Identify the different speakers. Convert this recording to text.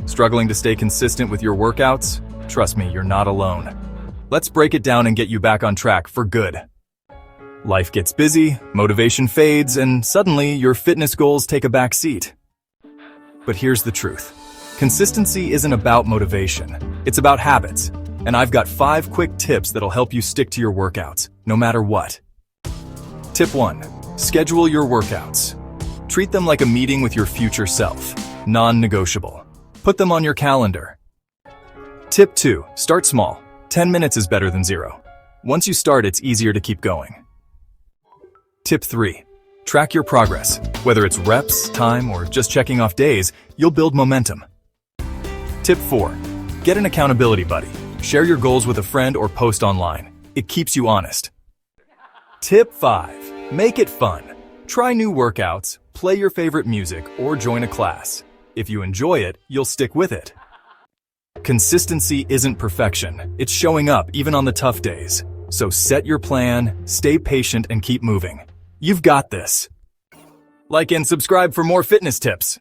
Speaker 1: Struggling to stay consistent with your workouts? Trust me, you're not alone. Let's break it down and get you back on track for good. Life gets busy, motivation fades, and suddenly your fitness goals take a back seat. But here's the truth. Consistency isn't about motivation. It's about habits. And I've got 5 quick tips that'll help you stick to your workouts, no matter what. Tip 1. Schedule your workouts. Treat them like a meeting with your future self. Non-negotiable. Put them on your calendar. Tip 2. Start small. 10 minutes is better than 0. Once you start, it's easier to keep going. Tip 3. Track your progress. Whether it's reps, time, or just checking off days, you'll build momentum. Tip 4. Get an accountability buddy. Share your goals with a friend or post online. It keeps you honest. Tip 5. Make it fun. Try new workouts, play your favorite music, or join a class. If you enjoy it, you'll stick with it. Consistency isn't perfection. It's showing up even on the tough days. So set your plan, stay patient, and keep moving. You've got this. Like and subscribe for more fitness tips.